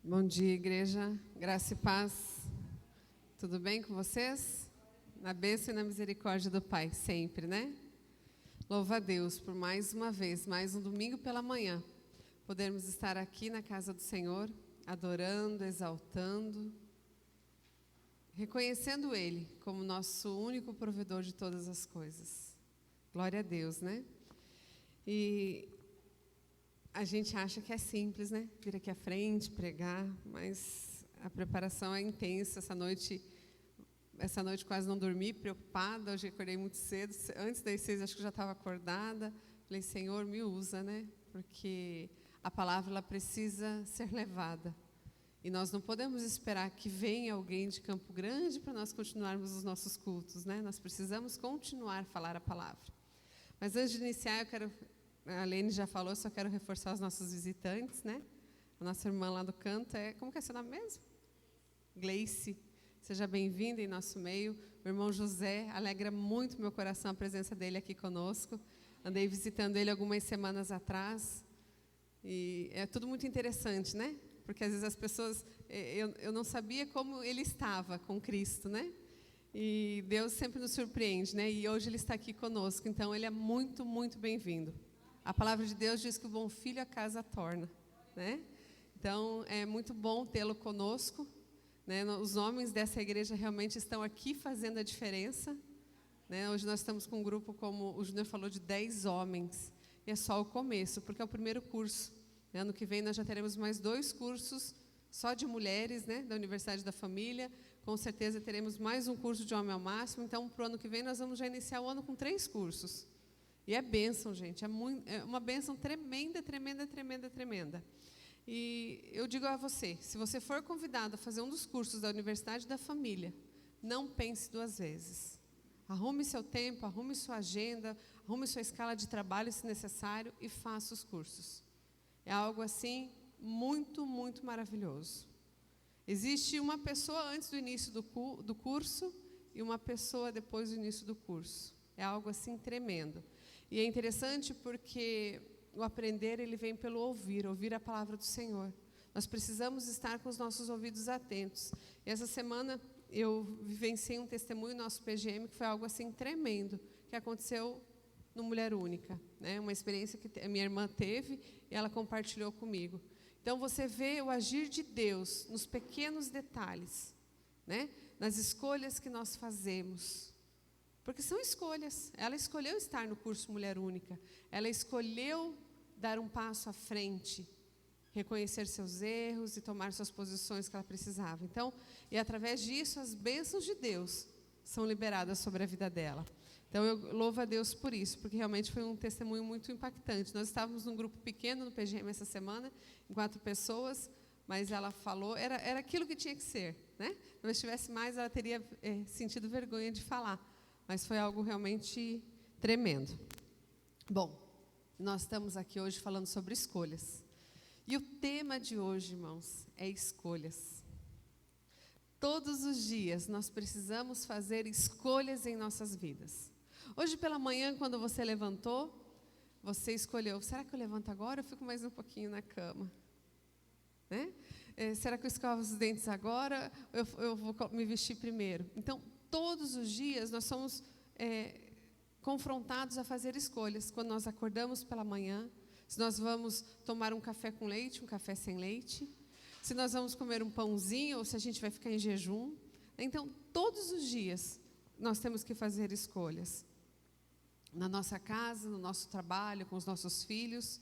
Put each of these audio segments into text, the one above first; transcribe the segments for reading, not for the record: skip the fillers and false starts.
Bom dia, igreja. Graça e paz. Tudo bem com vocês? Na bênção e na misericórdia do Pai, sempre, né? Louva a Deus por mais uma vez, mais um domingo pela manhã, podermos estar aqui na casa do Senhor, adorando, exaltando, reconhecendo Ele como nosso único provedor de todas as coisas. Glória a Deus, né? E a gente acha que é simples, né? Vir aqui à frente, pregar, mas a preparação é intensa. Essa noite quase não dormi, preocupada. Hoje acordei muito cedo. Antes das 6, acho que já estava acordada. Falei, Senhor, me usa, né? Porque a palavra ela precisa ser levada. E nós não podemos esperar que venha alguém de Campo Grande para nós continuarmos os nossos cultos, né? Nós precisamos continuar a falar a palavra. Mas antes de iniciar, a Lene já falou, só quero reforçar os nossos visitantes, né? A nossa irmã lá do canto como que é seu nome mesmo? Gleice. Seja bem-vinda em nosso meio. O irmão José, alegra muito meu coração a presença dele aqui conosco. Andei visitando ele algumas semanas atrás. E é tudo muito interessante, né? Porque às vezes as pessoas, eu não sabia como ele estava com Cristo, né? E Deus sempre nos surpreende, né? E hoje ele está aqui conosco, então ele é muito, muito bem-vindo. A palavra de Deus diz que o bom filho a casa torna, né? Então, é muito bom tê-lo conosco, né? Os homens dessa igreja realmente estão aqui fazendo a diferença, né? Hoje nós estamos com um grupo, como o Júnior falou, de 10 homens. E é só o começo, porque é o primeiro curso. Né? Ano que vem nós já teremos mais 2 cursos só de mulheres, né? Da Universidade da Família. Com certeza teremos mais um curso de homem ao máximo. Então, para o ano que vem, nós vamos já iniciar o ano com 3 cursos. E é bênção, gente, é uma bênção tremenda, tremenda, tremenda, tremenda. E eu digo a você, se você for convidado a fazer um dos cursos da Universidade da Família, não pense 2 vezes. Arrume seu tempo, arrume sua agenda, arrume sua escala de trabalho, se necessário, e faça os cursos. É algo assim, muito, muito maravilhoso. Existe uma pessoa antes do início do curso e uma pessoa depois do início do curso. É algo assim tremendo. E é interessante porque o aprender, ele vem pelo ouvir a palavra do Senhor. Nós precisamos estar com os nossos ouvidos atentos. E essa semana eu vivenciei um testemunho no nosso PGM que foi algo assim tremendo, que aconteceu no Mulher Única, né? Uma experiência que a minha irmã teve e ela compartilhou comigo. Então você vê o agir de Deus nos pequenos detalhes, né? Nas escolhas que nós fazemos. Porque são escolhas. Ela escolheu estar no curso Mulher Única. Ela escolheu dar um passo à frente, reconhecer seus erros e tomar suas posições que ela precisava. Então, e através disso, as bênçãos de Deus são liberadas sobre a vida dela. Então, eu louvo a Deus por isso, porque realmente foi um testemunho muito impactante. Nós estávamos num grupo pequeno no PGM essa semana, em 4 pessoas, mas ela falou, era aquilo que tinha que ser, né? Se não estivesse mais, ela teria sentido vergonha de falar. Mas foi algo realmente tremendo. Bom, nós estamos aqui hoje falando sobre escolhas. E o tema de hoje, irmãos, é escolhas. Todos os dias nós precisamos fazer escolhas em nossas vidas. Hoje pela manhã, quando você levantou, você escolheu, será que eu levanto agora ou fico mais um pouquinho na cama? Né? Será que eu escovo os dentes agora ou eu vou me vestir primeiro? Então, todos os dias nós somos confrontados a fazer escolhas. Quando nós acordamos pela manhã, se nós vamos tomar um café com leite, um café sem leite, se nós vamos comer um pãozinho ou se a gente vai ficar em jejum. Então, todos os dias nós temos que fazer escolhas. Na nossa casa, no nosso trabalho, com os nossos filhos.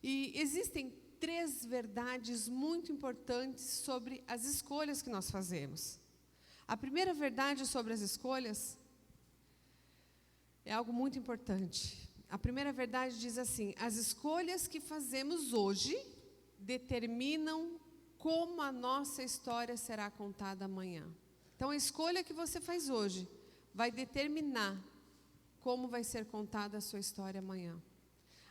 E existem 3 verdades muito importantes sobre as escolhas que nós fazemos. A primeira verdade sobre as escolhas é algo muito importante. A primeira verdade diz assim: as escolhas que fazemos hoje determinam como a nossa história será contada amanhã. Então, a escolha que você faz hoje vai determinar como vai ser contada a sua história amanhã.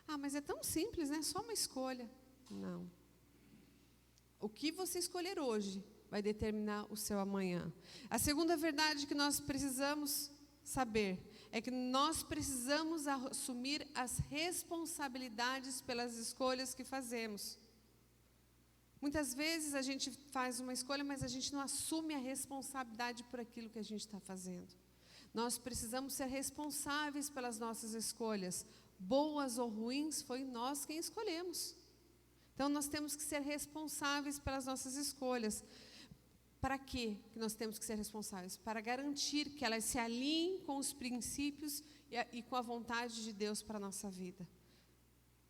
Ah, mas é tão simples, né? Só uma escolha. Não. O que você escolher hoje vai determinar o seu amanhã. A segunda verdade que nós precisamos saber é que nós precisamos assumir as responsabilidades pelas escolhas que fazemos. Muitas vezes a gente faz uma escolha, mas a gente não assume a responsabilidade por aquilo que a gente está fazendo. Nós precisamos ser responsáveis pelas nossas escolhas. Boas ou ruins, foi nós quem escolhemos. Então, nós temos que ser responsáveis pelas nossas escolhas. Para quê que nós temos que ser responsáveis? Para garantir que elas se alinhem com os princípios e com a vontade de Deus para a nossa vida.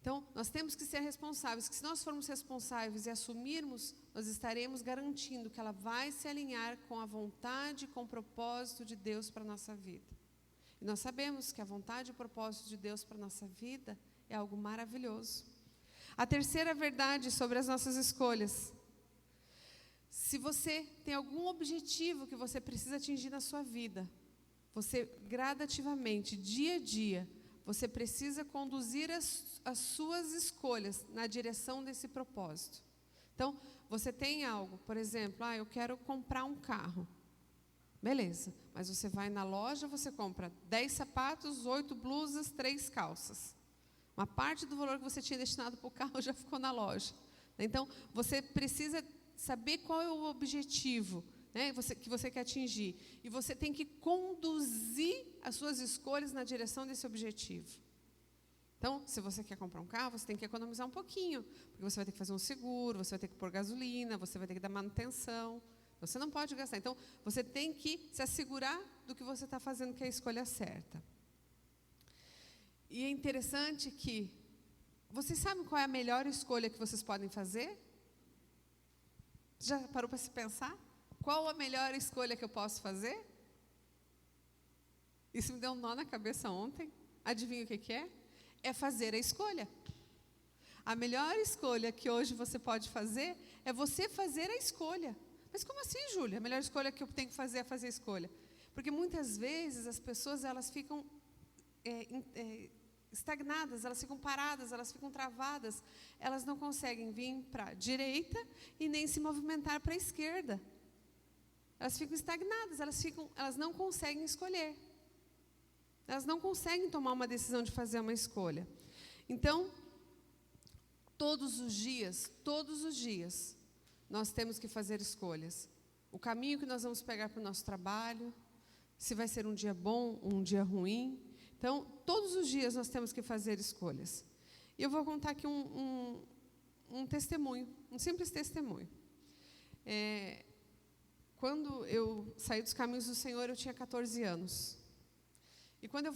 Então, nós temos que ser responsáveis, que se nós formos responsáveis e assumirmos, nós estaremos garantindo que ela vai se alinhar com a vontade e com o propósito de Deus para a nossa vida. E nós sabemos que a vontade e o propósito de Deus para a nossa vida é algo maravilhoso. A terceira verdade sobre as nossas escolhas. Se você tem algum objetivo que você precisa atingir na sua vida, você gradativamente, dia a dia, você precisa conduzir as suas escolhas na direção desse propósito. Então, você tem algo, por exemplo, eu quero comprar um carro. Beleza, mas você vai na loja, você compra 10 sapatos, 8 blusas, 3 calças. Uma parte do valor que você tinha destinado para o carro já ficou na loja. Então, você precisa saber qual é o objetivo, né, que você quer atingir. E você tem que conduzir as suas escolhas na direção desse objetivo. Então, se você quer comprar um carro, você tem que economizar um pouquinho, porque você vai ter que fazer um seguro, você vai ter que pôr gasolina, você vai ter que dar manutenção. Você não pode gastar. Então, você tem que se assegurar do que você está fazendo, que é a escolha certa. E é interessante que, vocês sabem qual é a melhor escolha que vocês podem fazer? Já parou para se pensar? Qual a melhor escolha que eu posso fazer? Isso me deu um nó na cabeça ontem. Adivinha o que é? É fazer a escolha. A melhor escolha que hoje você pode fazer é você fazer a escolha. Mas como assim, Júlia? A melhor escolha que eu tenho que fazer é fazer a escolha. Porque muitas vezes as pessoas elas ficam estagnadas, elas ficam paradas, elas ficam travadas. Elas não conseguem vir para a direita e nem se movimentar para a esquerda. Elas ficam estagnadas, elas não conseguem escolher. Elas não conseguem tomar uma decisão de fazer uma escolha. Então, todos os dias, nós temos que fazer escolhas. O caminho que nós vamos pegar para o nosso trabalho, se vai ser um dia bom, um dia ruim. Então, todos os dias nós temos que fazer escolhas. E eu vou contar aqui um testemunho, um simples testemunho. Quando eu saí dos caminhos do Senhor, eu tinha 14 anos. E quando eu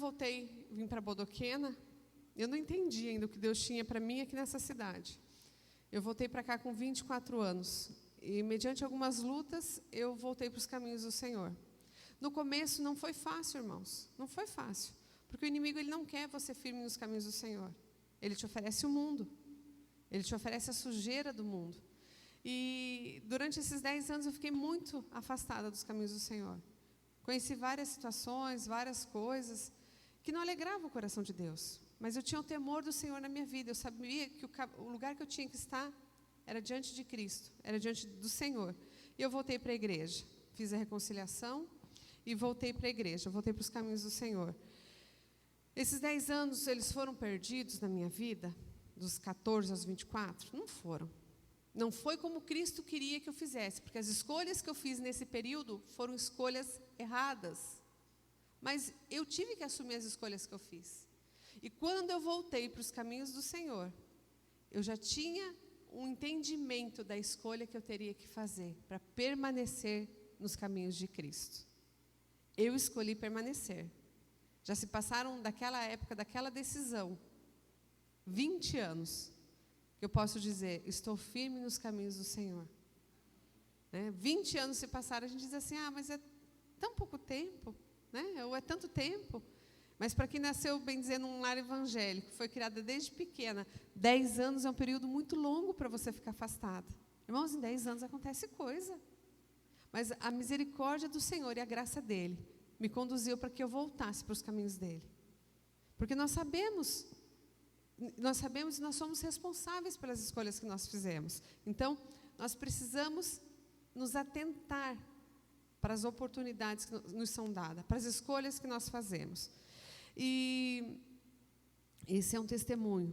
vim para Bodoquena, eu não entendi ainda o que Deus tinha para mim aqui nessa cidade. Eu voltei para cá com 24 anos. E, mediante algumas lutas, eu voltei para os caminhos do Senhor. No começo, não foi fácil, irmãos. Não foi fácil. Porque o inimigo ele não quer você firme nos caminhos do Senhor. Ele te oferece o mundo. Ele te oferece a sujeira do mundo. E durante esses 10 anos eu fiquei muito afastada dos caminhos do Senhor. Conheci várias situações, várias coisas que não alegravam o coração de Deus. Mas eu tinha o temor do Senhor na minha vida. Eu sabia que o lugar que eu tinha que estar era diante de Cristo, era diante do Senhor. E eu voltei para a igreja. Fiz a reconciliação e voltei para a igreja. Voltei para os caminhos do Senhor. Esses 10 anos, eles foram perdidos na minha vida, dos 14 aos 24? Não foram. Não foi como Cristo queria que eu fizesse, porque as escolhas que eu fiz nesse período foram escolhas erradas. Mas eu tive que assumir as escolhas que eu fiz. E quando eu voltei para os caminhos do Senhor, eu já tinha um entendimento da escolha que eu teria que fazer para permanecer nos caminhos de Cristo. Eu escolhi permanecer. Já se passaram daquela época, daquela decisão, 20 anos. Eu posso dizer, estou firme nos caminhos do Senhor. 20 anos se passaram, a gente diz assim, mas é tão pouco tempo, né? Ou é tanto tempo. Mas para quem nasceu, bem dizer, num lar evangélico, foi criada desde pequena, 10 anos é um período muito longo para você ficar afastada. Irmãos, em 10 anos acontece coisa. Mas a misericórdia do Senhor e a graça dEle me conduziu para que eu voltasse para os caminhos dEle. Porque nós sabemos e nós somos responsáveis pelas escolhas que nós fizemos. Então, nós precisamos nos atentar para as oportunidades que nos são dadas, para as escolhas que nós fazemos. E esse é um testemunho.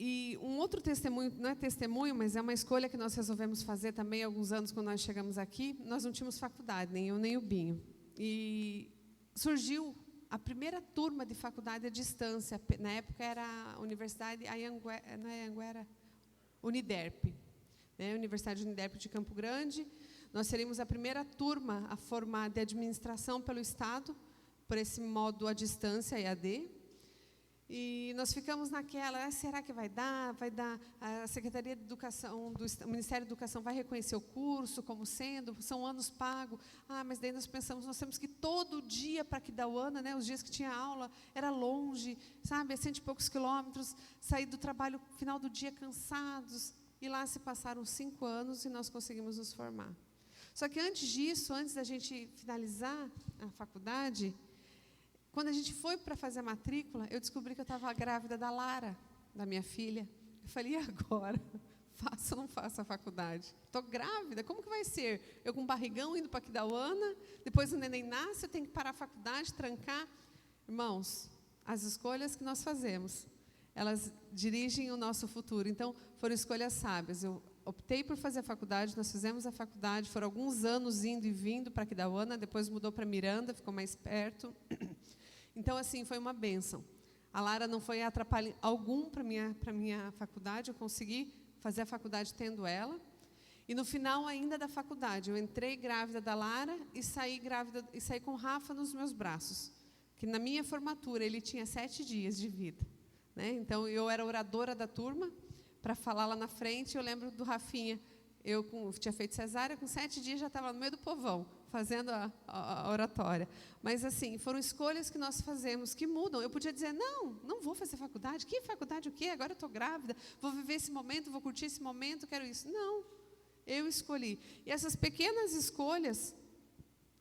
E um outro testemunho, não é testemunho, mas é uma escolha que nós resolvemos fazer também há alguns anos, quando nós chegamos aqui. Nós não tínhamos faculdade, nem eu nem o Binho. E surgiu a primeira turma de faculdade à distância. Na época era a Universidade Anhanguera, Uniderp, né? Universidade Uniderp de Campo Grande. Nós seríamos a primeira turma a formar de administração pelo Estado, por esse modo à distância, EAD. E nós ficamos naquela, será que vai dar? Vai dar? A Secretaria de Educação, o Ministério da Educação vai reconhecer o curso como sendo, são anos pagos. Mas daí nós pensamos, nós temos que ir todo dia para Aquidauana, né? Os dias que tinha aula, era longe, sabe, a 100 e poucos quilômetros, sair do trabalho, final do dia, cansados. E lá se passaram 5 anos e nós conseguimos nos formar. Só que antes disso, antes da gente finalizar a faculdade, quando a gente foi para fazer a matrícula, eu descobri que eu estava grávida da Lara, da minha filha. Eu falei, e agora? Faço ou não faço a faculdade? Estou grávida, como que vai ser? Eu com um barrigão indo para Aquidauana, depois o neném nasce, eu tenho que parar a faculdade, trancar. Irmãos, as escolhas que nós fazemos, elas dirigem o nosso futuro. Então, foram escolhas sábias. Eu optei por fazer a faculdade, nós fizemos a faculdade, foram alguns anos indo e vindo para Aquidauana, depois mudou para Miranda, ficou mais perto. Então, assim, foi uma bênção. A Lara não foi atrapalho algum para a minha faculdade, eu consegui fazer a faculdade tendo ela. E no final ainda da faculdade, eu entrei grávida da Lara e saí com o Rafa nos meus braços. Que na minha formatura ele tinha 7 dias de vida, né? Então, eu era oradora da turma para falar lá na frente. Eu lembro do Rafinha, eu tinha feito cesárea, com 7 dias já estava no meio do povão, fazendo a oratória. Mas, assim, foram escolhas que nós fazemos, que mudam. Eu podia dizer, não vou fazer faculdade. Que faculdade o quê? Agora eu estou grávida, vou viver esse momento, vou curtir esse momento, quero isso. Não, eu escolhi. E essas pequenas escolhas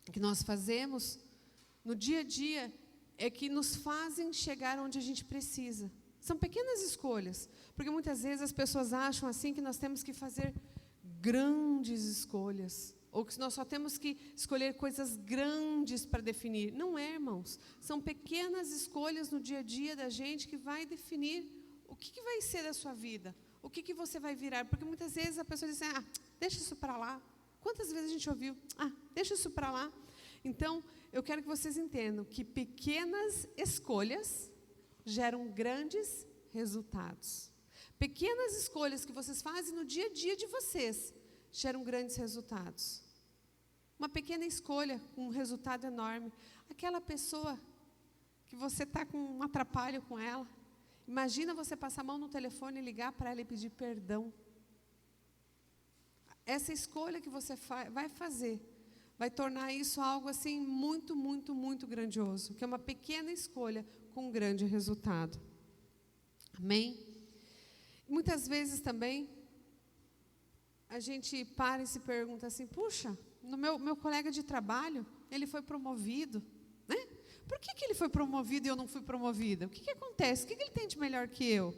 que nós fazemos no dia a dia é que nos fazem chegar onde a gente precisa. São pequenas escolhas, porque muitas vezes as pessoas acham assim que nós temos que fazer grandes escolhas, ou que nós só temos que escolher coisas grandes para definir. Não é, irmãos. São pequenas escolhas no dia a dia da gente que vai definir o que vai ser da sua vida, o que você vai virar. Porque muitas vezes a pessoa diz, deixa isso para lá. Quantas vezes a gente ouviu, deixa isso para lá. Então, eu quero que vocês entendam que pequenas escolhas geram grandes resultados. Pequenas escolhas que vocês fazem no dia a dia de vocês geram grandes resultados. Uma pequena escolha com um resultado enorme. Aquela pessoa que você está com um atrapalho com ela, imagina você passar a mão no telefone e ligar para ela e pedir perdão. Essa escolha que você vai fazer vai tornar isso algo assim muito, muito, muito grandioso, que é uma pequena escolha com um grande resultado. Amém? Muitas vezes também a gente para e se pergunta assim, puxa, no meu colega de trabalho, ele foi promovido, né? Por que ele foi promovido e eu não fui promovida? O que acontece? O que ele tem de melhor que eu?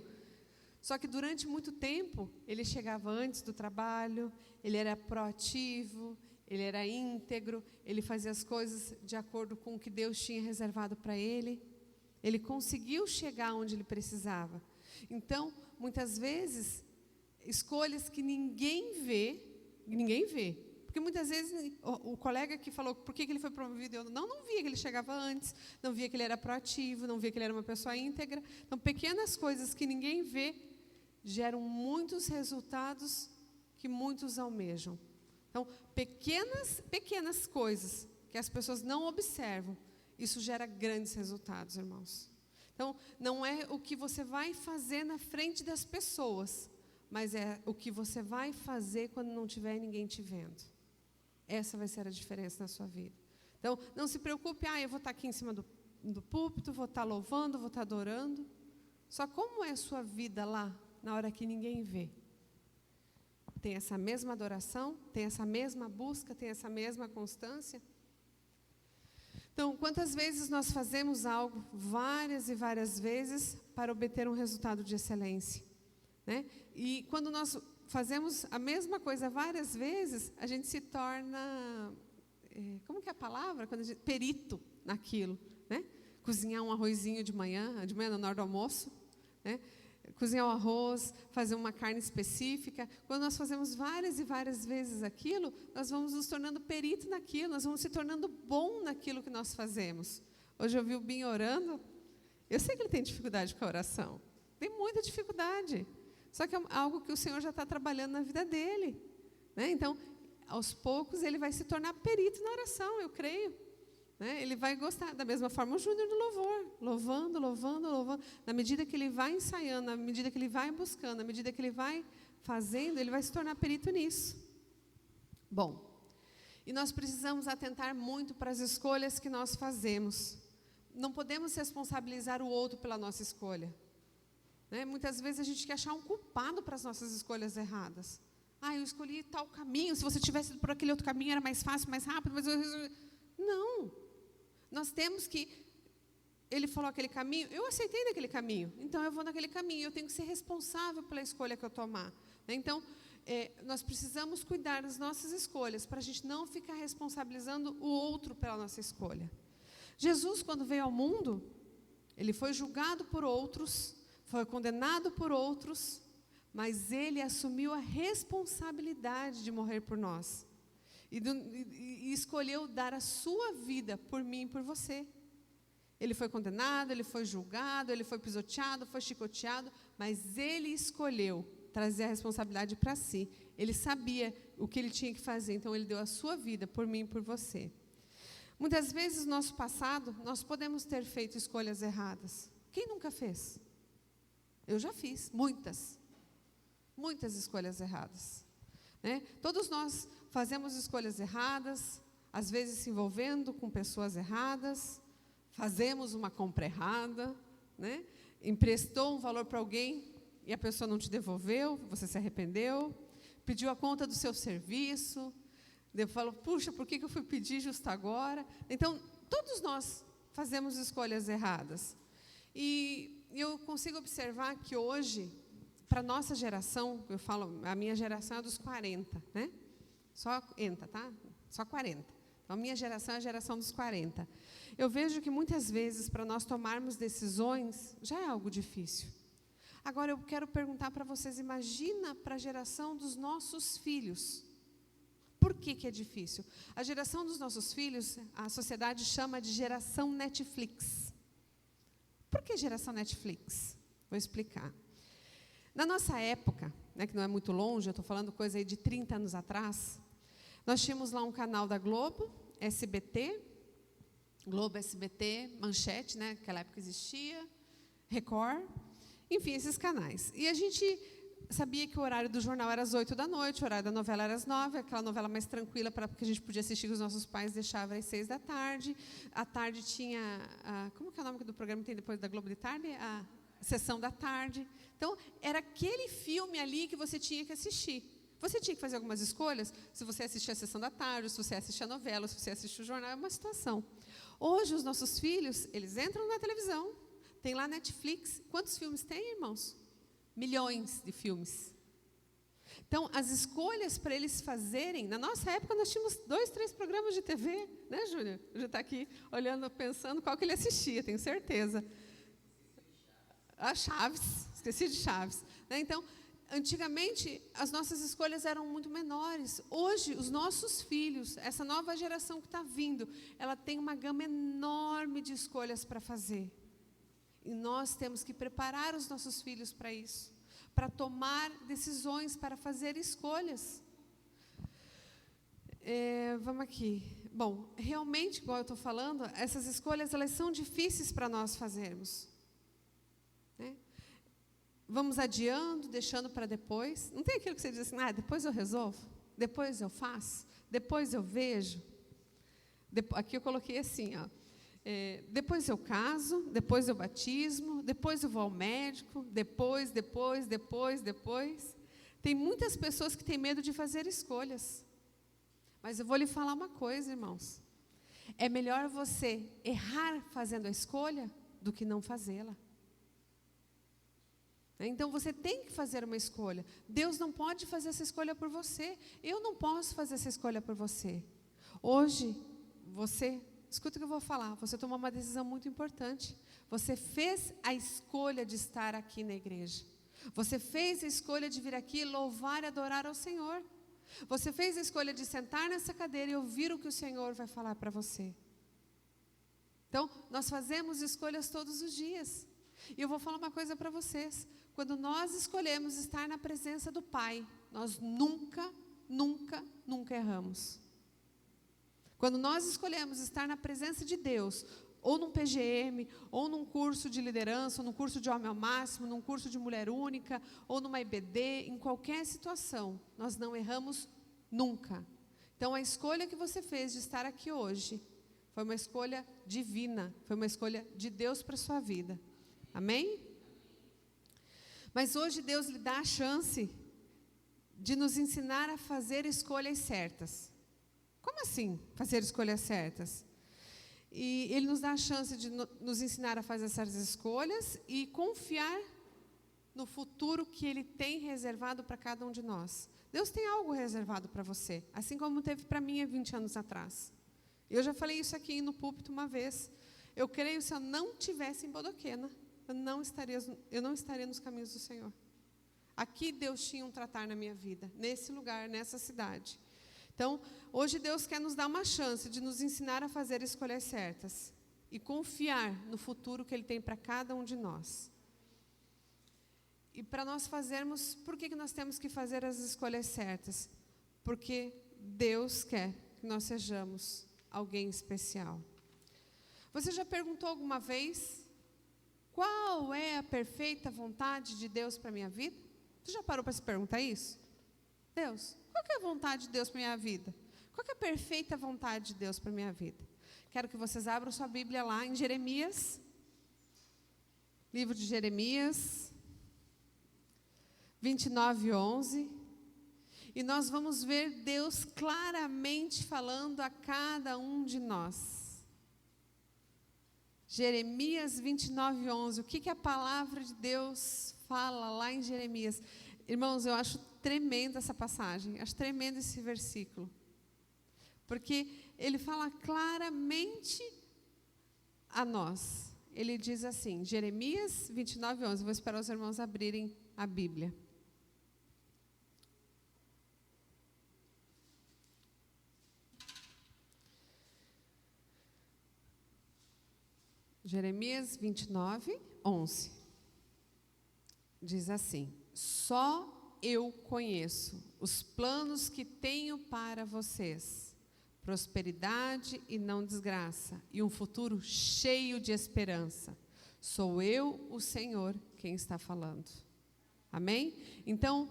Só que durante muito tempo, ele chegava antes do trabalho, ele era proativo, ele era íntegro, ele fazia as coisas de acordo com o que Deus tinha reservado para ele. Ele conseguiu chegar onde ele precisava. Então, muitas vezes, escolhas que ninguém vê. Porque muitas vezes o colega que falou por que ele foi promovido, eu não via que ele chegava antes, não via que ele era proativo, não via que ele era uma pessoa íntegra. Então, pequenas coisas que ninguém vê geram muitos resultados que muitos almejam. Então, pequenas coisas que as pessoas não observam, isso gera grandes resultados, irmãos. Então, não é o que você vai fazer na frente das pessoas, mas é o que você vai fazer quando não tiver ninguém te vendo. Essa vai ser a diferença na sua vida. Então, não se preocupe, eu vou estar aqui em cima do púlpito, vou estar louvando, vou estar adorando. Só como é a sua vida lá, na hora que ninguém vê? Tem essa mesma adoração? Tem essa mesma busca? Tem essa mesma constância? Então, quantas vezes nós fazemos algo várias e várias vezes para obter um resultado de excelência, né? E quando nós fazemos a mesma coisa várias vezes, a gente se torna, como que é a palavra? Perito naquilo, né? Cozinhar um arrozinho de manhã na hora do almoço, né? cozinhar o arroz, fazer uma carne específica. Quando nós fazemos várias e várias vezes aquilo, nós vamos nos tornando perito naquilo, nós vamos se tornando bom naquilo que nós fazemos. Hoje eu vi o Binho orando, eu sei que ele tem dificuldade com a oração, tem muita dificuldade, só que é algo que o Senhor já está trabalhando na vida dele, né? Então, aos poucos, ele vai se tornar perito na oração, eu creio. Ele vai gostar, da mesma forma o Júnior do louvor, louvando. Na medida que ele vai ensaiando, na medida que ele vai buscando, na medida que ele vai fazendo, ele vai se tornar perito nisso. Bom, e nós precisamos atentar muito para as escolhas que nós fazemos. Não podemos responsabilizar o outro pela nossa escolha. Muitas vezes a gente quer achar um culpado para as nossas escolhas erradas. Eu escolhi tal caminho, se você tivesse ido por aquele outro caminho era mais fácil, mais rápido, mas não. Nós temos que, ele falou aquele caminho, eu aceitei naquele caminho, então eu vou naquele caminho, eu tenho que ser responsável pela escolha que eu tomar. Então, nós precisamos cuidar das nossas escolhas, para a gente não ficar responsabilizando o outro pela nossa escolha. Jesus, quando veio ao mundo, ele foi julgado por outros, foi condenado por outros, mas ele assumiu a responsabilidade de morrer por nós. E escolheu dar a sua vida por mim e por você. Ele foi condenado, ele foi julgado, ele foi pisoteado, foi chicoteado, mas ele escolheu trazer a responsabilidade para si. Ele sabia o que ele tinha que fazer, então ele deu a sua vida por mim e por você. Muitas vezes, no nosso passado, nós podemos ter feito escolhas erradas. Quem nunca fez? Eu já fiz, muitas escolhas erradas. Todos nós fazemos escolhas erradas, às vezes se envolvendo com pessoas erradas, fazemos uma compra errada, emprestou um valor para alguém e a pessoa não te devolveu, você se arrependeu, pediu a conta do seu serviço, falou, puxa, por que eu fui pedir justo agora? Então, todos nós fazemos escolhas erradas. E eu consigo observar que hoje, para a nossa geração, eu falo, a minha geração é dos 40, Só 40, tá? Só 40. Então, a minha geração é a geração dos 40. Eu vejo que muitas vezes, para nós tomarmos decisões, já é algo difícil. Agora, eu quero perguntar para vocês, imagina para a geração dos nossos filhos. Por que é difícil? A geração dos nossos filhos, a sociedade chama de geração Netflix. Por que geração Netflix? Vou explicar. Na nossa época, que não é muito longe, eu estou falando coisa aí de 30 anos atrás, nós tínhamos lá um canal da Globo, SBT, Globo, SBT, Manchete, naquela época existia, Record, enfim, esses canais. E a gente sabia que o horário do jornal era às 8 da noite, o horário da novela era às 9, aquela novela mais tranquila, porque a gente podia assistir, que os nossos pais deixavam às 6 da tarde. À tarde tinha, como que é o nome do programa que tem depois da Globo de tarde? A Sessão da Tarde. Então, era aquele filme ali que você tinha que assistir. Você tinha que fazer algumas escolhas, se você assistia a Sessão da Tarde, se você assistia a novela, se você assistia o jornal, é uma situação. Hoje, os nossos filhos, eles entram na televisão, tem lá Netflix. Quantos filmes tem, irmãos? Milhões de filmes. Então, as escolhas para eles fazerem, na nossa época nós tínhamos 2, 3 programas de TV, Júnior? Já está aqui olhando, pensando qual que ele assistia, tenho certeza. Chaves, esqueci de Chaves. Então, antigamente, as nossas escolhas eram muito menores. Hoje, os nossos filhos, essa nova geração que está vindo, ela tem uma gama enorme de escolhas para fazer. E nós temos que preparar os nossos filhos para isso, para tomar decisões, para fazer escolhas. Vamos aqui. Bom, realmente, igual eu estou falando, essas escolhas, elas são difíceis para nós fazermos. Vamos adiando, deixando para depois. Não tem aquilo que você diz assim, depois eu resolvo, depois eu faço, depois eu vejo. Aqui eu coloquei assim, depois eu caso, depois eu batismo, depois eu vou ao médico, depois. Tem muitas pessoas que têm medo de fazer escolhas. Mas eu vou lhe falar uma coisa, irmãos. É melhor você errar fazendo a escolha do que não fazê-la. Então, você tem que fazer uma escolha. Deus não pode fazer essa escolha por você. Eu não posso fazer essa escolha por você. Hoje, escuta o que eu vou falar, você tomou uma decisão muito importante. Você fez a escolha de estar aqui na igreja. Você fez a escolha de vir aqui louvar e adorar ao Senhor. Você fez a escolha de sentar nessa cadeira e ouvir o que o Senhor vai falar para você. Então, nós fazemos escolhas todos os dias. E eu vou falar uma coisa para vocês. Quando nós escolhemos estar na presença do Pai, nós nunca erramos. Quando nós escolhemos estar na presença de Deus, ou num PGM, ou num curso de liderança, ou num curso de homem ao máximo, num curso de mulher única, ou numa IBD, em qualquer situação, nós não erramos nunca. Então, a escolha que você fez de estar aqui hoje foi uma escolha divina, foi uma escolha de Deus para a sua vida. Amém? Mas hoje Deus lhe dá a chance de nos ensinar a fazer escolhas certas. Como assim, fazer escolhas certas? E Ele nos dá a chance de nos ensinar a fazer essas escolhas e confiar no futuro que Ele tem reservado para cada um de nós. Deus tem algo reservado para você, assim como teve para mim há 20 anos atrás. Eu já falei isso aqui no púlpito uma vez. Eu creio, se eu não tivesse em Bodoquena, eu não estaria nos caminhos do Senhor. Aqui Deus tinha um tratar na minha vida, nesse lugar, nessa cidade. Então, hoje Deus quer nos dar uma chance de nos ensinar a fazer escolhas certas e confiar no futuro que Ele tem para cada um de nós. E para nós fazermos, por que nós temos que fazer as escolhas certas? Porque Deus quer que nós sejamos alguém especial. Você já perguntou alguma vez qual é a perfeita vontade de Deus para a minha vida? Você já parou para se perguntar isso? Deus, qual que é a vontade de Deus para a minha vida? Qual que é a perfeita vontade de Deus para a minha vida? Quero que vocês abram sua Bíblia lá em Jeremias, livro de Jeremias, 29:11, e nós vamos ver Deus claramente falando a cada um de nós. Jeremias 29:11, o que a palavra de Deus fala lá em Jeremias? Irmãos, eu acho tremenda essa passagem, acho tremendo esse versículo, porque ele fala claramente a nós. Ele diz assim, Jeremias 29:11, vou esperar os irmãos abrirem a Bíblia. Jeremias 29:11 diz assim: só eu conheço os planos que tenho para vocês, prosperidade e não desgraça, e um futuro cheio de esperança. Sou eu, o Senhor, quem está falando. Amém? Então,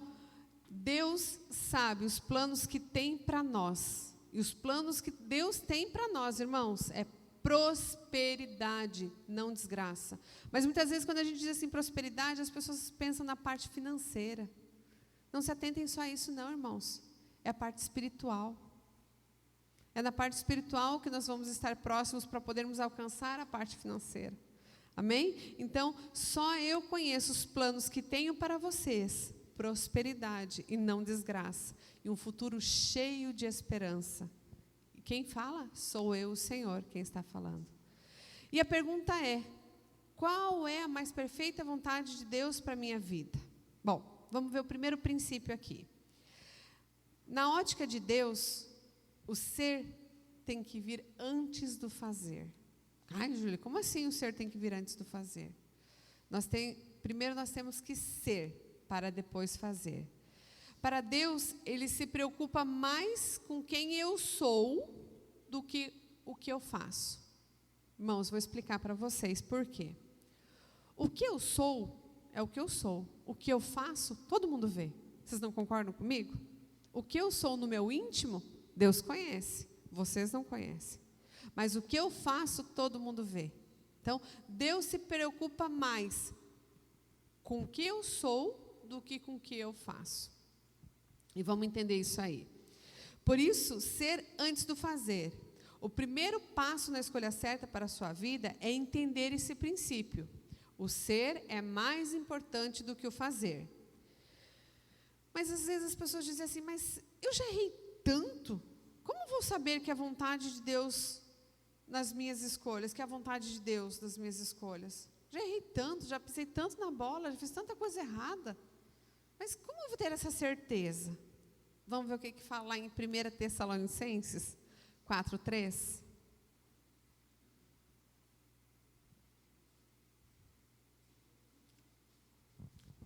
Deus sabe os planos que tem para nós. E os planos que Deus tem para nós, irmãos, é prosperidade, não desgraça. Mas muitas vezes quando a gente diz assim prosperidade, as pessoas pensam na parte financeira. Não se atentem só a isso não, irmãos. É a parte espiritual. É na parte espiritual que nós vamos estar próximos para podermos alcançar a parte financeira. Amém? Então, só eu conheço os planos que tenho para vocês, prosperidade e não desgraça, e um futuro cheio de esperança. E quem fala? Sou eu, o Senhor, quem está falando. E a pergunta é, qual é a mais perfeita vontade de Deus para a minha vida? Bom, vamos ver o primeiro princípio aqui. Na ótica de Deus, o ser tem que vir antes do fazer. Ai, Júlia, como assim o ser tem que vir antes do fazer? Primeiro nós temos que ser, para depois fazer. Para Deus, Ele se preocupa mais com quem eu sou do que o que eu faço. Irmãos, vou explicar para vocês por quê. O que eu sou é o que eu sou. O que eu faço, todo mundo vê. Vocês não concordam comigo? O que eu sou no meu íntimo, Deus conhece. Vocês não conhecem. Mas o que eu faço, todo mundo vê. Então, Deus se preocupa mais com o que eu sou do que com o que eu faço. E vamos entender isso aí. Por isso, ser antes do fazer. O primeiro passo na escolha certa para a sua vida é entender esse princípio. O ser é mais importante do que o fazer. Mas às vezes as pessoas dizem assim, mas eu já errei tanto. Como vou saber que é a vontade de Deus nas minhas escolhas, que é a vontade de Deus nas minhas escolhas? Já errei tanto, já pisei tanto na bola, já fiz tanta coisa errada. Mas como eu vou ter essa certeza? Vamos ver o que fala lá em 1 Tessalonicenses 4:3.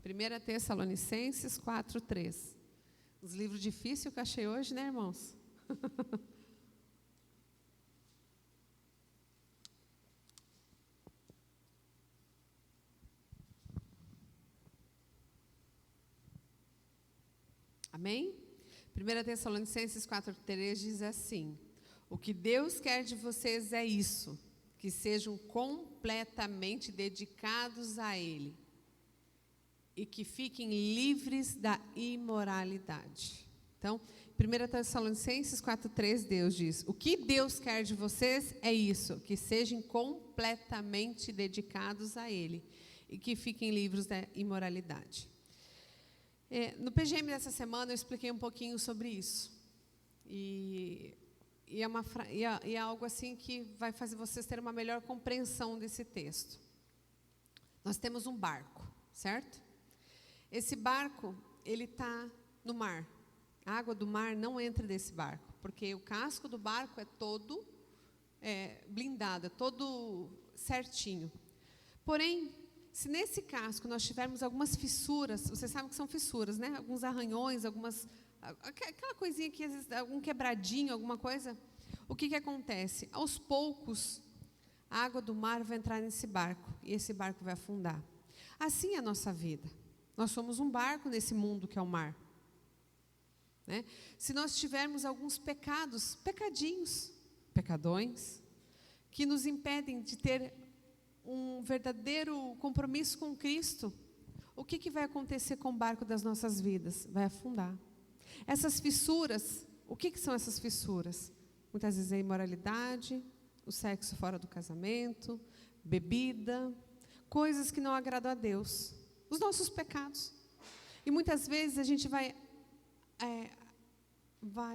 1 Tessalonicenses 4:3. Os livros difíceis que eu achei hoje, né, irmãos? Amém? 1 Tessalonicenses 4:3 diz assim: o que Deus quer de vocês é isso, que sejam completamente dedicados a Ele e que fiquem livres da imoralidade. Então, 1 Tessalonicenses 4:3, Deus diz: o que Deus quer de vocês é isso, que sejam completamente dedicados a Ele e que fiquem livres da imoralidade. No PGM dessa semana eu expliquei um pouquinho sobre isso. E é algo assim que vai fazer vocês terem uma melhor compreensão desse texto. Nós temos um barco, certo? Esse barco, ele está no mar. A água do mar não entra nesse barco, porque o casco do barco é todo blindado, é todo certinho. Porém, se nesse casco nós tivermos algumas fissuras, vocês sabem que são fissuras, né? Alguns arranhões, aquela coisinha que às vezes, algum quebradinho, alguma coisa. O que acontece? Aos poucos, a água do mar vai entrar nesse barco e esse barco vai afundar. Assim é a nossa vida. Nós somos um barco nesse mundo que é o mar. Né? Se nós tivermos alguns pecadinhos, pecadões, que nos impedem de ter um verdadeiro compromisso com Cristo, o que vai acontecer com o barco das nossas vidas? Vai afundar. Essas fissuras, o que são essas fissuras? Muitas vezes é imoralidade, o sexo fora do casamento, bebida, coisas que não agradam a Deus, os nossos pecados. E muitas vezes a gente vai,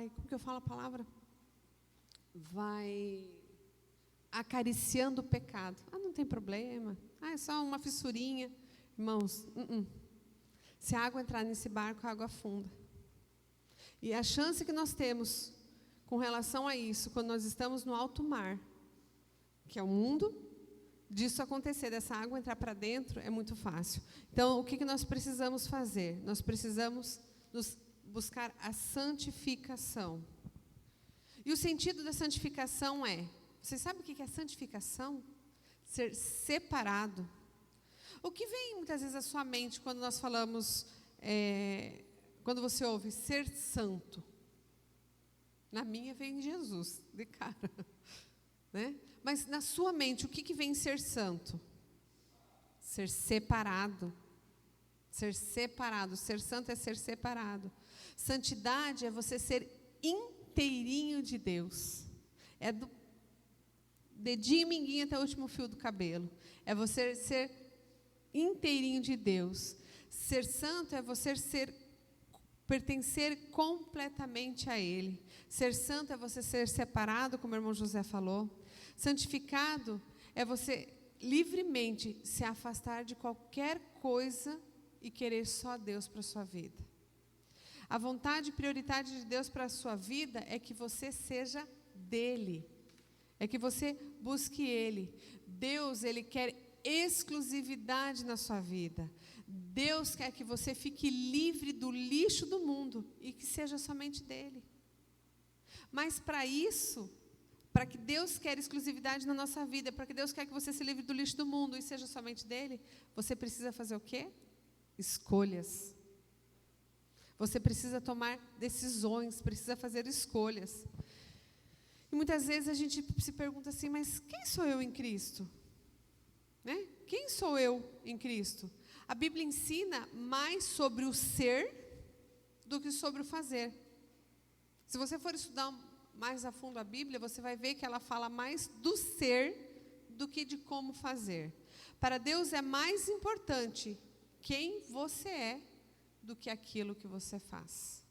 como que eu falo a palavra? Vai acariciando o pecado. Não tem problema. É só uma fissurinha. Irmãos, se a água entrar nesse barco, a água afunda. E a chance que nós temos com relação a isso, quando nós estamos no alto mar, que é o mundo, disso acontecer, dessa água entrar para dentro, é muito fácil. Então, o que nós precisamos fazer? Nós precisamos buscar a santificação. E o sentido da santificação você sabe o que é santificação? Ser separado. O que vem muitas vezes à sua mente quando nós falamos, quando você ouve ser santo? Na minha vem Jesus, de cara. Né? Mas na sua mente, o que vem ser santo? Ser separado. Ser separado. Ser santo é ser separado. Santidade é você ser inteirinho de Deus. É do dedinho minguinho até o último fio do cabelo. É você ser inteirinho de Deus. Ser santo é você pertencer completamente a Ele. Ser santo é você ser separado, como o irmão José falou. Santificado é você livremente se afastar de qualquer coisa e querer só Deus para a sua vida. A vontade e prioridade de Deus para a sua vida é que você seja dele. É que você busque Ele. Deus, Ele quer exclusividade na sua vida. Deus quer que você fique livre do lixo do mundo e que seja somente dele. Mas para isso, para que Deus quer exclusividade na nossa vida, para que Deus quer que você se livre do lixo do mundo e seja somente dele, você precisa fazer o quê? Escolhas. Você precisa tomar decisões, precisa fazer escolhas. E muitas vezes a gente se pergunta assim, mas quem sou eu em Cristo? Né? Quem sou eu em Cristo? A Bíblia ensina mais sobre o ser do que sobre o fazer. Se você for estudar mais a fundo a Bíblia, você vai ver que ela fala mais do ser do que de como fazer. Para Deus é mais importante quem você é do que aquilo que você faz.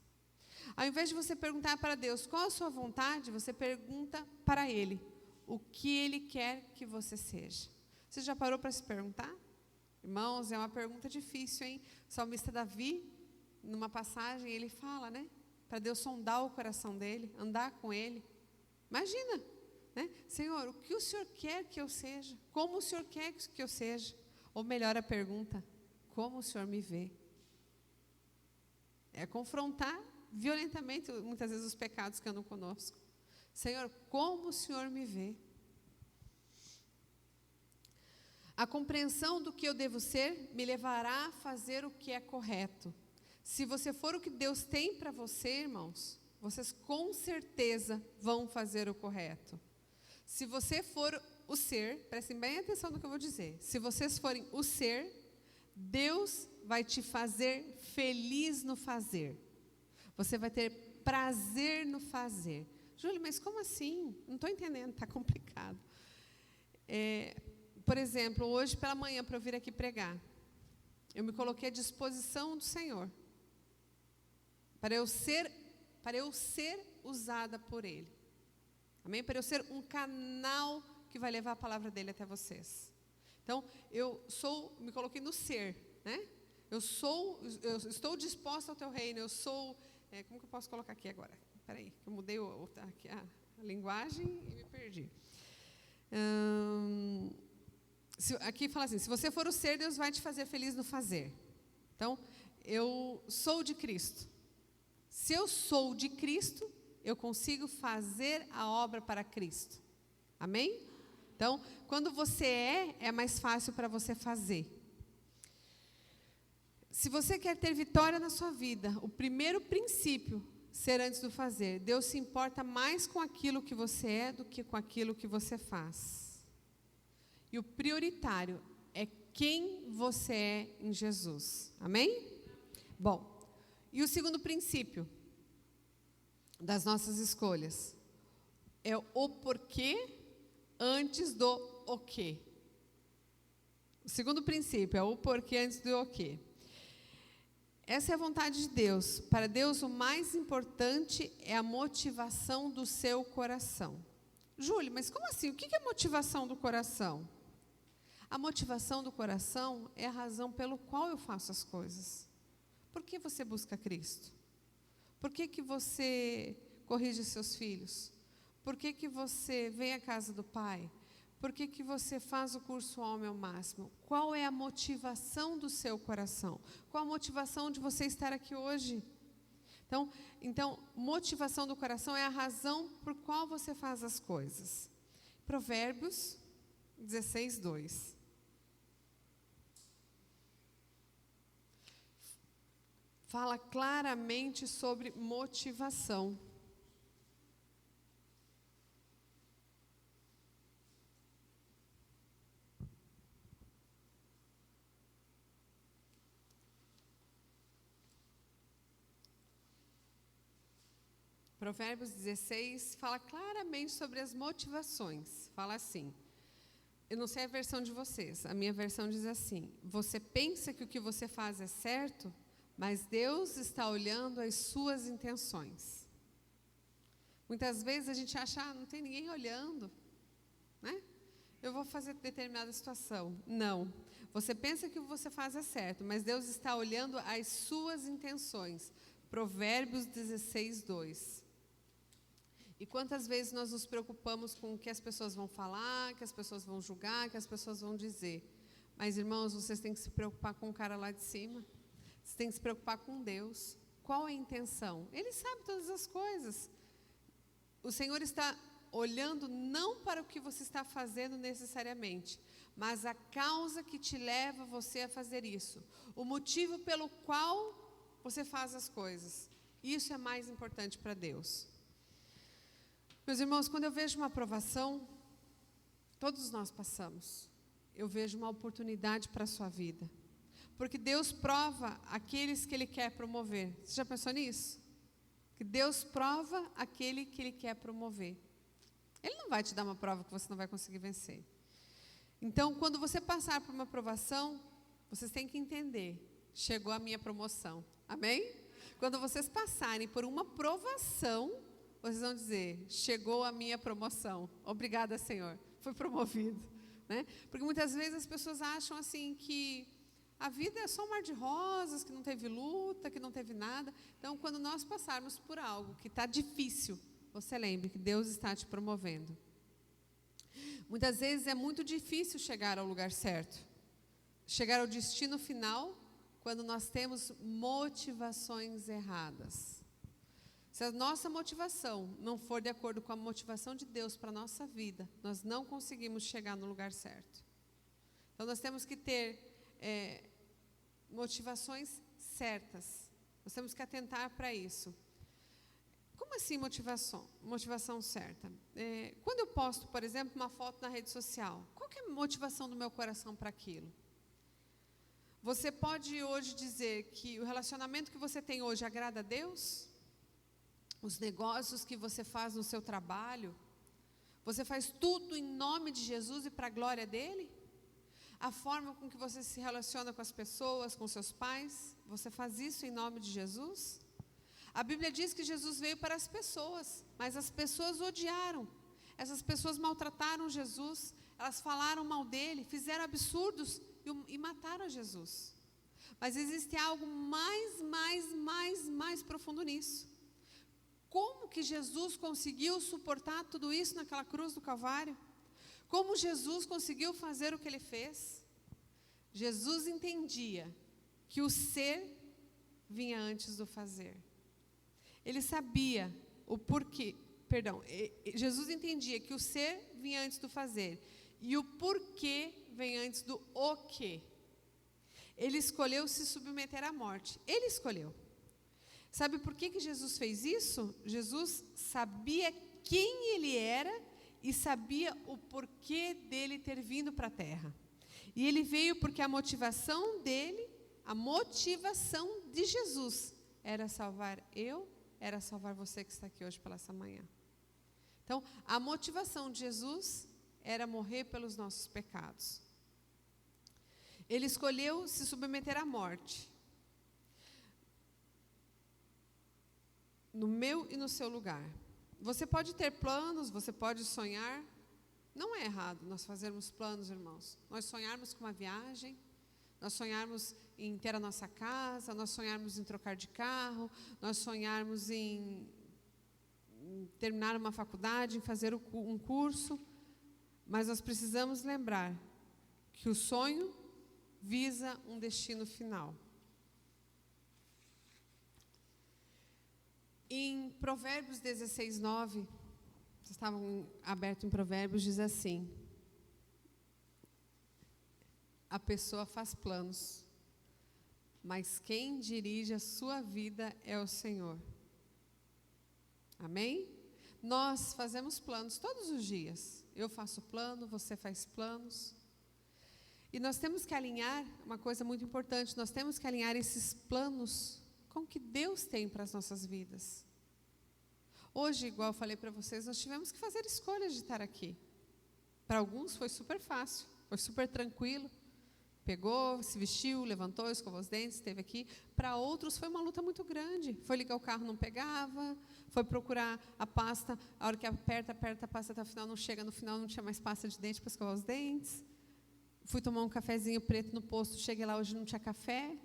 Ao invés de você perguntar para Deus qual a sua vontade, você pergunta para Ele o que Ele quer que você seja. Você já parou para se perguntar? Irmãos, é uma pergunta difícil, hein? O salmista Davi, numa passagem, ele fala, né? Para Deus sondar o coração dele, andar com ele. Imagina, né? Senhor, o que o Senhor quer que eu seja? Como o Senhor quer que eu seja? Ou melhor a pergunta, como o Senhor me vê? É confrontar violentamente, muitas vezes, os pecados que andam conosco. Senhor, como o Senhor me vê? A compreensão do que eu devo ser me levará a fazer o que é correto. Se você for o que Deus tem para você, irmãos, vocês com certeza vão fazer o correto. Se você for o ser, prestem bem atenção no que eu vou dizer. Se vocês forem o ser, Deus vai te fazer feliz no fazer. Você vai ter prazer no fazer. Júlio, mas como assim? Não estou entendendo, está complicado. Por exemplo, hoje pela manhã, para eu vir aqui pregar, eu me coloquei à disposição do Senhor, para eu ser usada por Ele. Amém? Para eu ser um canal que vai levar a palavra dEle até vocês. Então, me coloquei no ser, né? Eu estou disposta ao Teu reino, eu sou... como que eu posso colocar aqui agora? Espera aí, eu mudei aqui a linguagem e me perdi. Aqui fala assim, se você for o ser, Deus vai te fazer feliz no fazer. Então, eu sou de Cristo. Se eu sou de Cristo, eu consigo fazer a obra para Cristo. Amém? Então, quando você é mais fácil para você fazer. Se você quer ter vitória na sua vida, o primeiro princípio, ser antes do fazer. Deus se importa mais com aquilo que você é do que com aquilo que você faz. E o prioritário é quem você é em Jesus. Amém? Bom, e o segundo princípio das nossas escolhas é o porquê antes do o quê. O segundo princípio é o porquê antes do o quê. Essa é a vontade de Deus. Para Deus, o mais importante é a motivação do seu coração. Júlio, mas como assim? O que é motivação do coração? A motivação do coração é a razão pelo qual eu faço as coisas. Por que você busca Cristo? Por que você corrige seus filhos? Por que você vem à casa do Pai? Por que você faz o curso Homem ao Máximo? Qual é a motivação do seu coração? Qual a motivação de você estar aqui hoje? Então, motivação do coração é a razão por qual você faz as coisas. Provérbios 16, 2. Fala claramente sobre motivação. Provérbios 16 fala claramente sobre as motivações. Fala assim, eu não sei a versão de vocês, a minha versão diz assim: você pensa que o que você faz é certo, mas Deus está olhando as suas intenções. Muitas vezes a gente acha, não tem ninguém olhando, né? Eu vou fazer determinada situação. Não. Você pensa que o que você faz é certo, mas Deus está olhando as suas intenções. Provérbios 16, 2. E quantas vezes nós nos preocupamos com o que as pessoas vão falar, que as pessoas vão julgar, que as pessoas vão dizer. Mas, irmãos, vocês têm que se preocupar com o cara lá de cima. Vocês têm que se preocupar com Deus. Qual é a intenção? Ele sabe todas as coisas. O Senhor está olhando não para o que você está fazendo necessariamente, mas a causa que te leva você a fazer isso. O motivo pelo qual você faz as coisas. Isso é mais importante para Deus. Meus irmãos, quando eu vejo uma aprovação, todos nós passamos. Eu vejo uma oportunidade para a sua vida. Porque Deus prova aqueles que Ele quer promover. Você já pensou nisso? Que Deus prova aquele que Ele quer promover. Ele não vai te dar uma prova que você não vai conseguir vencer. Então, quando você passar por uma aprovação, vocês têm que entender, chegou a minha promoção. Amém? Quando vocês passarem por uma provação, vocês vão dizer, chegou a minha promoção. Obrigada, Senhor. Fui promovido. né? Porque muitas vezes as pessoas acham assim que a vida é só um mar de rosas, que não teve luta, que não teve nada. Então, quando nós passarmos por algo que está difícil, você lembre que Deus está te promovendo. Muitas vezes é muito difícil chegar ao lugar certo, chegar ao destino final, quando nós temos motivações erradas. Se a nossa motivação não for de acordo com a motivação de Deus para a nossa vida, nós não conseguimos chegar no lugar certo. Então, nós temos que ter motivações certas. Nós temos que atentar para isso. Como assim motivação certa? Quando eu posto, por exemplo, uma foto na rede social, qual que é a motivação do meu coração para aquilo? Você pode hoje dizer que o relacionamento que você tem hoje agrada a Deus? Os negócios que você faz no seu trabalho? Você faz tudo em nome de Jesus e para a glória dele? A forma com que você se relaciona com as pessoas, com seus pais, você faz isso em nome de Jesus? A Bíblia diz que Jesus veio para as pessoas, mas as pessoas odiaram. Essas pessoas maltrataram Jesus, elas falaram mal dele, fizeram absurdos e mataram Jesus. Mas existe algo mais profundo nisso. Como que Jesus conseguiu suportar tudo isso naquela cruz do Calvário? Como Jesus conseguiu fazer o que ele fez? Jesus entendia que o ser vinha antes do fazer. Ele sabia o porquê, Jesus entendia que o ser vinha antes do fazer e o porquê vem antes do o quê. Ele escolheu se submeter à morte. Ele escolheu. Sabe por que Jesus fez isso? Jesus sabia quem ele era e sabia o porquê dele ter vindo para a terra. E ele veio porque a motivação dele, a motivação de Jesus, era salvar era salvar você que está aqui hoje pela essa manhã. Então, a motivação de Jesus era morrer pelos nossos pecados. Ele escolheu se submeter à morte, no meu e no seu lugar. Você pode ter planos, você pode sonhar. Não é errado nós fazermos planos, irmãos. Nós sonharmos com uma viagem, nós sonharmos em ter a nossa casa, nós sonharmos em trocar de carro, nós sonharmos em terminar uma faculdade, em fazer um curso. Mas nós precisamos lembrar que o sonho visa um destino final. Em Provérbios 16, 9, vocês estavam abertos em Provérbios, diz assim: a pessoa faz planos, mas quem dirige a sua vida é o Senhor. Amém? Nós fazemos planos todos os dias. Eu faço plano, você faz planos. E nós temos que alinhar, uma coisa muito importante, nós temos que alinhar esses planos com o que Deus tem para as nossas vidas. Hoje, igual eu falei para vocês, nós tivemos que fazer escolhas de estar aqui. Para alguns foi super fácil, foi super tranquilo. Pegou, se vestiu, levantou, escovou os dentes, esteve aqui. Para outros foi uma luta muito grande. Foi ligar o carro, não pegava. Foi procurar a pasta, a hora que aperta a pasta até o final, não chega, no final não tinha mais pasta de dente para escovar os dentes. Fui tomar um cafezinho preto no posto, cheguei lá, hoje não tinha café.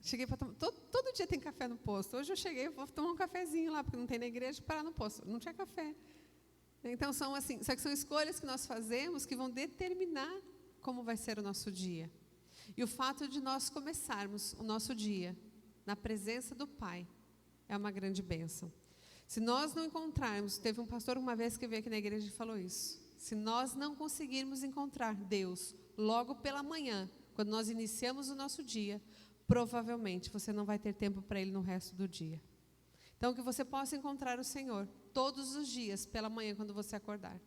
Cheguei para tomar, todo dia tem café no posto. Hoje eu cheguei, vou tomar um cafezinho lá, porque não tem na igreja, parar no posto. Não tinha café. Então, só que são escolhas que nós fazemos que vão determinar como vai ser o nosso dia. E o fato de nós começarmos o nosso dia na presença do Pai é uma grande bênção. Se nós não encontrarmos, teve um pastor uma vez que veio aqui na igreja e falou isso. Se nós não conseguirmos encontrar Deus logo pela manhã, quando nós iniciamos o nosso dia, provavelmente você não vai ter tempo para Ele no resto do dia. Então, que você possa encontrar o Senhor todos os dias, pela manhã, quando você acordar.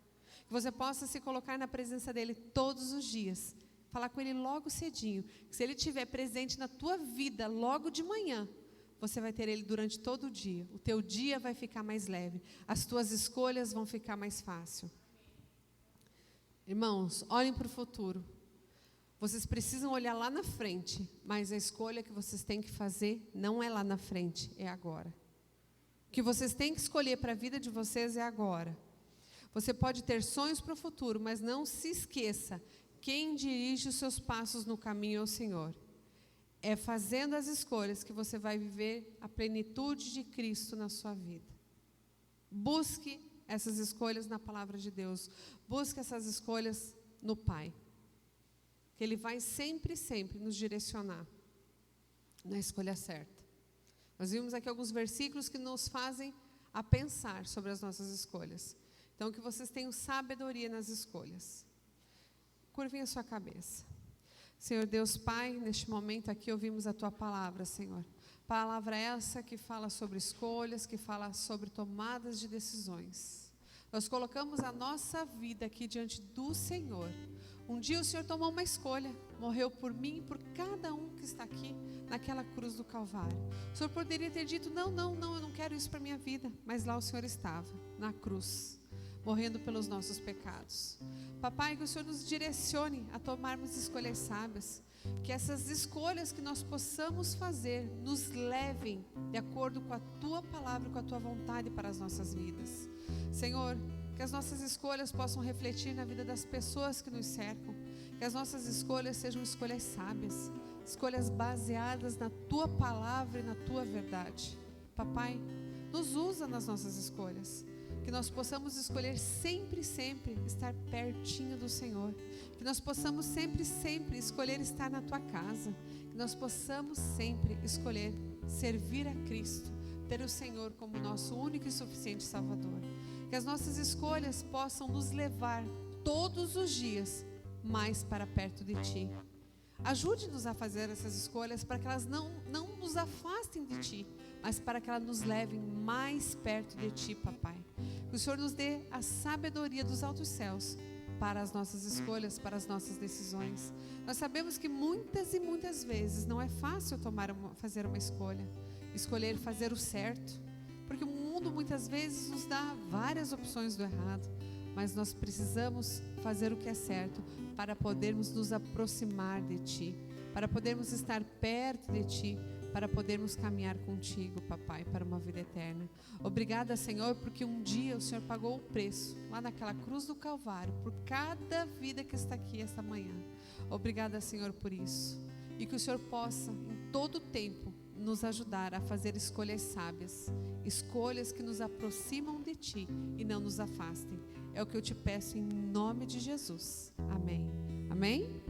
Que você possa se colocar na presença dEle todos os dias. Falar com Ele logo cedinho. Que se Ele estiver presente na tua vida logo de manhã, você vai ter Ele durante todo o dia. O teu dia vai ficar mais leve. As tuas escolhas vão ficar mais fácil. Irmãos, olhem para o futuro. Vocês precisam olhar lá na frente, mas a escolha que vocês têm que fazer não é lá na frente, é agora. O que vocês têm que escolher para a vida de vocês é agora. Você pode ter sonhos para o futuro, mas não se esqueça, quem dirige os seus passos no caminho é o Senhor. É fazendo as escolhas que você vai viver a plenitude de Cristo na sua vida. Busque essas escolhas na palavra de Deus. Busque essas escolhas no Pai. Que Ele vai sempre, sempre nos direcionar na escolha certa. Nós vimos aqui alguns versículos que nos fazem a pensar sobre as nossas escolhas. Então, que vocês tenham sabedoria nas escolhas. Curvem a sua cabeça. Senhor Deus Pai, neste momento aqui ouvimos a Tua palavra, Senhor. Palavra essa que fala sobre escolhas, que fala sobre tomadas de decisões. Nós colocamos a nossa vida aqui diante do Senhor. Um dia o Senhor tomou uma escolha, morreu por mim e por cada um que está aqui naquela cruz do Calvário. O Senhor poderia ter dito, não, eu não quero isso para a minha vida. Mas lá o Senhor estava, na cruz, morrendo pelos nossos pecados. Papai, que o Senhor nos direcione a tomarmos escolhas sábias, que essas escolhas que nós possamos fazer nos levem de acordo com a Tua palavra, com a Tua vontade para as nossas vidas. Senhor, que as nossas escolhas possam refletir na vida das pessoas que nos cercam, que as nossas escolhas sejam escolhas sábias, escolhas baseadas na Tua palavra e na Tua verdade. Papai, nos usa nas nossas escolhas, que nós possamos escolher sempre, sempre estar pertinho do Senhor, que nós possamos sempre, sempre escolher estar na Tua casa, que nós possamos sempre escolher servir a Cristo, ter o Senhor como nosso único e suficiente Salvador, que as nossas escolhas possam nos levar todos os dias mais para perto de Ti. Ajude-nos a fazer essas escolhas para que elas não nos afastem de Ti, mas para que elas nos levem mais perto de Ti, Papai. Que o Senhor nos dê a sabedoria dos altos céus para as nossas escolhas, para as nossas decisões. Nós sabemos que muitas e muitas vezes não é fácil fazer uma escolha, escolher fazer o certo, porque o mundo muitas vezes nos dá várias opções do errado, mas nós precisamos fazer o que é certo para podermos nos aproximar de Ti, para podermos estar perto de Ti, para podermos caminhar contigo, Papai, para uma vida eterna. Obrigada, Senhor, porque um dia o Senhor pagou o preço, lá naquela cruz do Calvário, por cada vida que está aqui esta manhã. Obrigada, Senhor, por isso. E que o Senhor possa, em todo o tempo, nos ajudar a fazer escolhas sábias, escolhas que nos aproximam de Ti e não nos afastem. É o que eu te peço em nome de Jesus. Amém. Amém?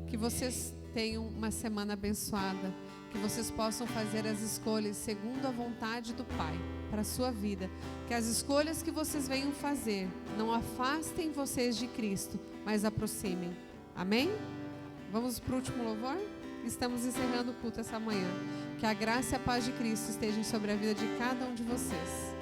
Que vocês tenham uma semana abençoada, que vocês possam fazer as escolhas segundo a vontade do Pai para a sua vida, que as escolhas que vocês venham fazer não afastem vocês de Cristo, mas aproximem. Amém? Vamos para o último louvor? Estamos encerrando o culto essa manhã. Que a graça e a paz de Cristo estejam sobre a vida de cada um de vocês.